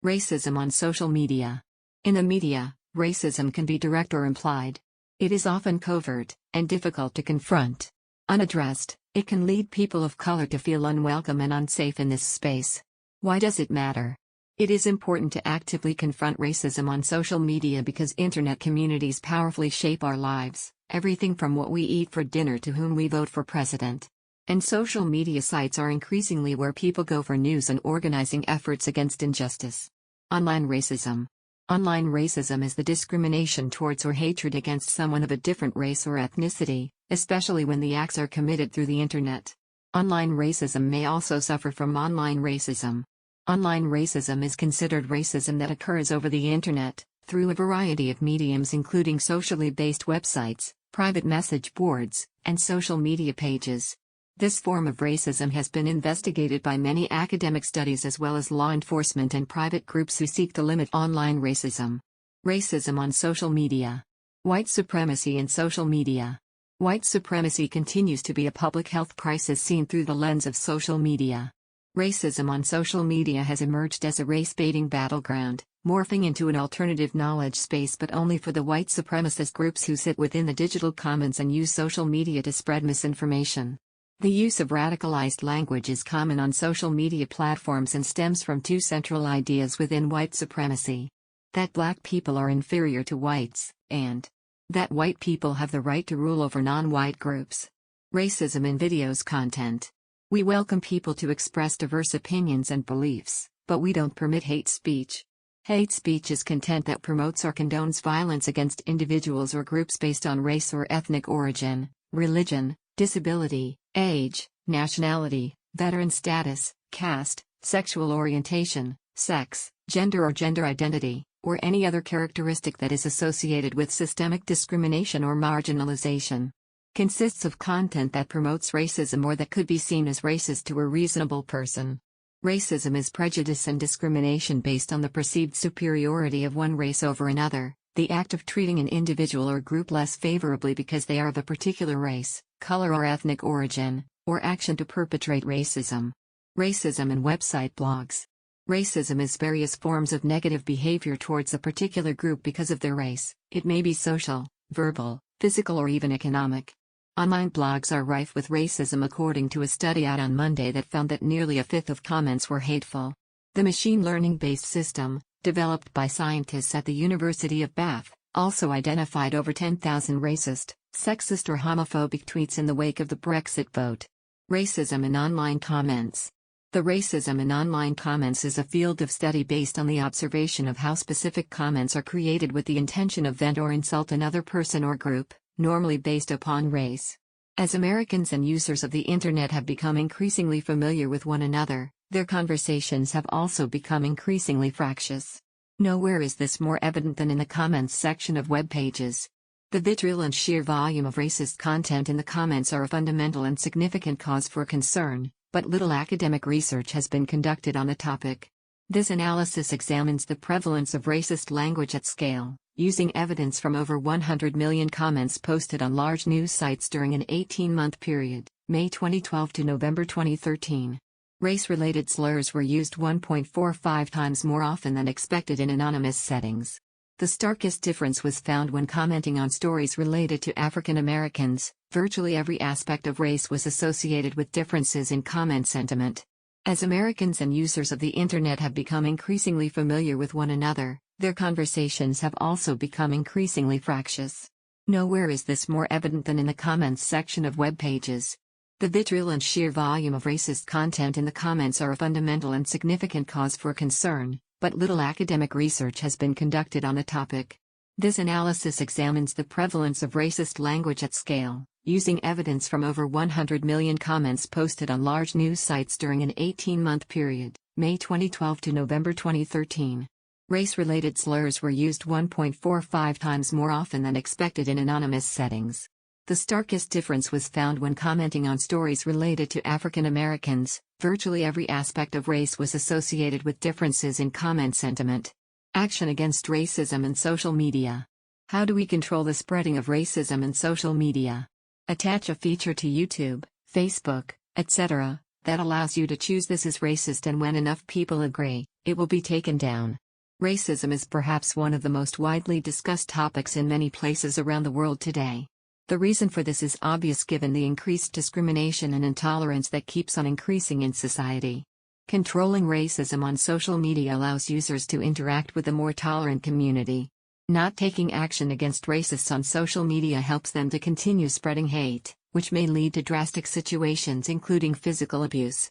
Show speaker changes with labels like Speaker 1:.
Speaker 1: Racism on social media. In the media, racism can be direct or implied. It is often covert and difficult to confront. Unaddressed, it can lead people of color to feel unwelcome and unsafe in this space. Why does it matter? It is important to actively confront racism on social media because internet communities powerfully shape our lives, everything from what we eat for dinner to whom we vote for president. And social media sites are increasingly where people go for news and organizing efforts against injustice. Online racism. Online racism is the discrimination towards or hatred against someone of a different race or ethnicity, especially when the acts are committed through the internet. Online racism may also suffer from online racism. Online racism is considered racism that occurs over the internet, through a variety of mediums including socially based websites, private message boards, and social media pages. This form of racism has been investigated by many academic studies as well as law enforcement and private groups who seek to limit online racism. Racism on social media. White supremacy in social media. White supremacy continues to be a public health crisis seen through the lens of social media. Racism on social media has emerged as a race-baiting battleground, morphing into an alternative knowledge space but only for the white supremacist groups who sit within the digital commons and use social media to spread misinformation. The use of radicalized language is common on social media platforms and stems from two central ideas within white supremacy: that black people are inferior to whites, and that white people have the right to rule over non-white groups. Racism in videos content. We welcome people to express diverse opinions and beliefs, but we don't permit hate speech. Hate speech is content that promotes or condones violence against individuals or groups based on race or ethnic origin, religion, disability, age, nationality, veteran status, caste, sexual orientation, sex, gender or gender identity, or any other characteristic that is associated with systemic discrimination or marginalization. Consists of content that promotes racism or that could be seen as racist to a reasonable person. Racism is prejudice and discrimination based on the perceived superiority of one race over another, the act of treating an individual or group less favorably because they are of a particular race, color or ethnic origin, or action to perpetrate racism. Racism in website blogs. Racism is various forms of negative behavior towards a particular group because of their race. It may be social, verbal, physical or even economic. Online blogs are rife with racism according to a study out on Monday that found that nearly a fifth of comments were hateful. The machine learning-based system, developed by scientists at the University of Bath, also identified over 10,000 racist, sexist or homophobic tweets in the wake of the Brexit vote. Racism in online comments. The racism in online comments is a field of study based on the observation of how specific comments are created with the intention of vent or insult another person or group, normally based upon race. As Americans and users of the internet have become increasingly familiar with one another, their conversations have also become increasingly fractious. Nowhere is this more evident than in the comments section of web pages. The vitriol and sheer volume of racist content in the comments are a fundamental and significant cause for concern, but little academic research has been conducted on the topic. This analysis examines the prevalence of racist language at scale, using evidence from over 100 million comments posted on large news sites during an 18-month period, May 2012 to November 2013. Race-related slurs were used 1.45 times more often than expected in anonymous settings. The starkest difference was found when commenting on stories related to African Americans. Virtually every aspect of race was associated with differences in comment sentiment. As Americans and users of the internet have become increasingly familiar with one another, their conversations have also become increasingly fractious. Nowhere is this more evident than in the comments section of web pages. The vitriol and sheer volume of racist content in the comments are a fundamental and significant cause for concern, but little academic research has been conducted on the topic. This analysis examines the prevalence of racist language at scale, using evidence from over 100 million comments posted on large news sites during an 18-month period, May 2012 to November 2013. Race-related slurs were used 1.45 times more often than expected in anonymous settings. The starkest difference was found when commenting on stories related to African Americans. Virtually every aspect of race was associated with differences in comment sentiment. Action against racism in social media. How do we control the spreading of racism in social media? Attach a feature to YouTube, Facebook, etc., that allows you to choose this is racist, and when enough people agree, it will be taken down. Racism is perhaps one of the most widely discussed topics in many places around the world today. The reason for this is obvious given the increased discrimination and intolerance that keeps on increasing in society. Controlling racism on social media allows users to interact with a more tolerant community. Not taking action against racists on social media helps them to continue spreading hate, which may lead to drastic situations including physical abuse.